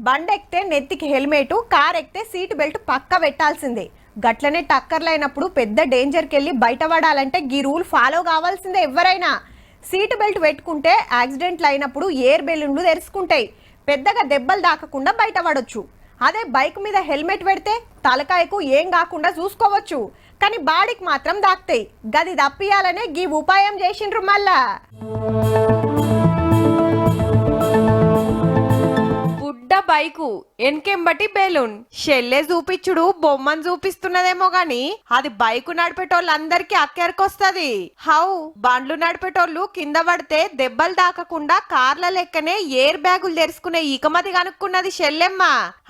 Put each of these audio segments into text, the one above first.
బండెక్కితే నెత్తికి helmet, car ఎక్కితే seat belt పక్క పెట్టాల్సిందే. గట్లనే టక్కర్లైనప్పుడు పెద్ద డేంజర్కి వెళ్ళి బయటపడాలంటే గీ రూల్ ఫాలో కావాల్సిందే ఎవరైనా. సీట్ బెల్ట్ పెట్టుకుంటే యాక్సిడెంట్లు అయినప్పుడు ఎయిర్ బెలూన్లు తెరుచుకుంటాయి, పెద్దగా దెబ్బలు దాకకుండా బయటపడొచ్చు. అదే బైక్ మీద హెల్మెట్ పెడితే తలకాయకు ఏం కాకుండా చూసుకోవచ్చు, కానీ బాడీకి మాత్రం దాక్తాయి. గది తప్పియాలనే గీ ఉపాయం చేసిండ్రు మళ్ళా. బైకు ఎన్కెంబటి బెలూన్ షెల్లే చూపించుడు బొమ్మను చూపిస్తున్నదేమో గాని అది బైకు నడిపేటోళ్ళందరికీ అక్కెరకొస్తది. హౌ బండ్లు నడిపేటోళ్ళు కింద పడితే దెబ్బలు దాకకుండా కార్ల లెక్కనే ఎయిర్ బ్యాగులు తెరుచుకునే ఇకమతి కనుక్కున్నది షెల్లెమ్మ.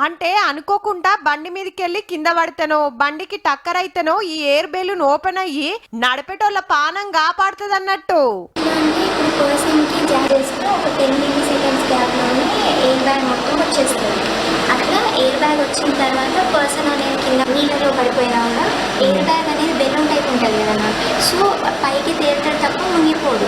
అంటే అనుకోకుండా బండి మీదకెళ్ళి కింద పడితేనో బండికి టక్కర్ అయితేనో ఈ ఎయిర్ బెలూన్ ఓపెన్ అయ్యి నడిపేటోళ్ళ పానం కాపాడుతుంది అన్నట్టు. అట్లా ఎయిర్ బ్యాగ్ వచ్చిన తర్వాత పర్సన్ అనేది కింద నీళ్ళలో పడిపోయినా కూడా ఎయిర్ బ్యాగ్ అనేది బెలూన్ టైప్ ఉంటుంది కదా, సో పైకి తేలుతాడు తప్ప మునిగిపోదు.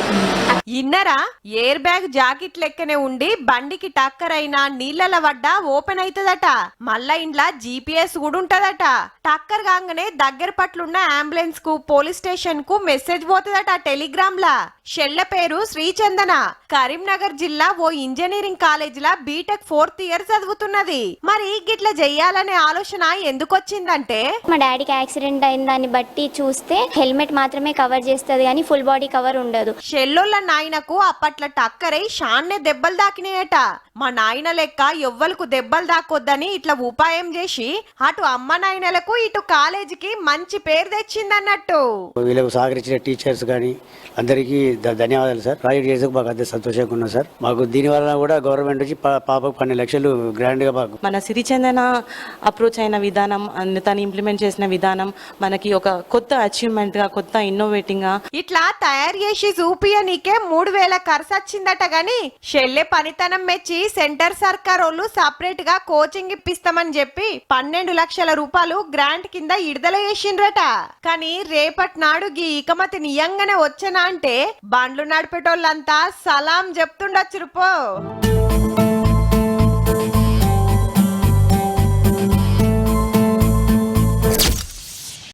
ఇన్నరా ఎయిర్ బ్యాగ్ జాకెట్ లెక్కనే ఉండి బండికి టక్కర్ అయినా నీళ్ళల పడ్డా ఓపెన్ అవుతుందట. మళ్ళా ఇంట్లో GPS కూడా ఉంటదట. టక్కర్ కాగానే దగ్గర పట్లున్న అంబులెన్స్ కు పోలీస్ స్టేషన్ కు మెసేజ్ పోతుందట టెలిగ్రామ్ లా. షెల్ల పేరు శ్రీచందన, కరీంనగర్ జిల్లా ఓ ఇంజనీరింగ్ కాలేజ్ లా బీటెక్ 4th ఇయర్ చదువుతున్నది. మరి గిట్లా చెయ్యాలనే ఆలోచన ఎందుకొచ్చిందంటే, మా డాడీకి యాక్సిడెంట్ అయిన దాన్ని బట్టి చూస్తే హెల్మెట్ మాత్రమే కవర్ చేస్తుంది కానీ ఫుల్ బాడీ కవర్ ఉండదు. షెల్లోళ్ళ నాయనకు అప్పట్ల టక్కరై షాన్నే దెబ్బలు దాకినాయట. మా నాయన లెక్క ఎవ్వలకు దెబ్బలు దాకొద్దని ఇట్లా ఉపాయం చేసి అటు అమ్మ నాయనలకు ఇటు కాలేజీకి మంచి పేరు తెచ్చిందన్నట్టు. వీళ్ళకు సహకరించిన టీచర్స్ కానీ అందరికీ ధన్యవాదాలు సార్. ప్రాజెక్ట్ చేసేందుకు మాకు అంతే సంతోషంగా ఉన్నాం సార్. మాకు దీనివల్ల కూడా గవర్నమెంట్ నుంచి పాపకు 12 లక్షలు గ్రాండ్ గా మాకు. మన సిరిచందన అప్రోచ్ అయిన విధానం, తను ఇంప్లిమెంట్ చేసిన విధానం మనకి ఒక కొత్త అచీవ్మెంట్ గా, కొత్త ఇన్నోవేటింగ్ గా ఇట్లా తయారు చేసి చూపియనీకే 3000 ఖర్చు వచ్చిందట. గాని షెల్లె పనితనం మెచ్చి సెంటర్ సర్కార్ వాళ్ళు సపరేట్ గా కోచింగ్ ఇప్పిస్తామని చెప్పి 12 లక్షల రూపాయలు గ్రాంట్ కింద విడుదల చేసిండ్రట. కానీ రేపటి నాడు గీ ఇకమతి నియంగానే వచ్చనా అంటే బండ్లు నడిపేటోళ్ళంతా సలాం చెప్తుండొచ్చు.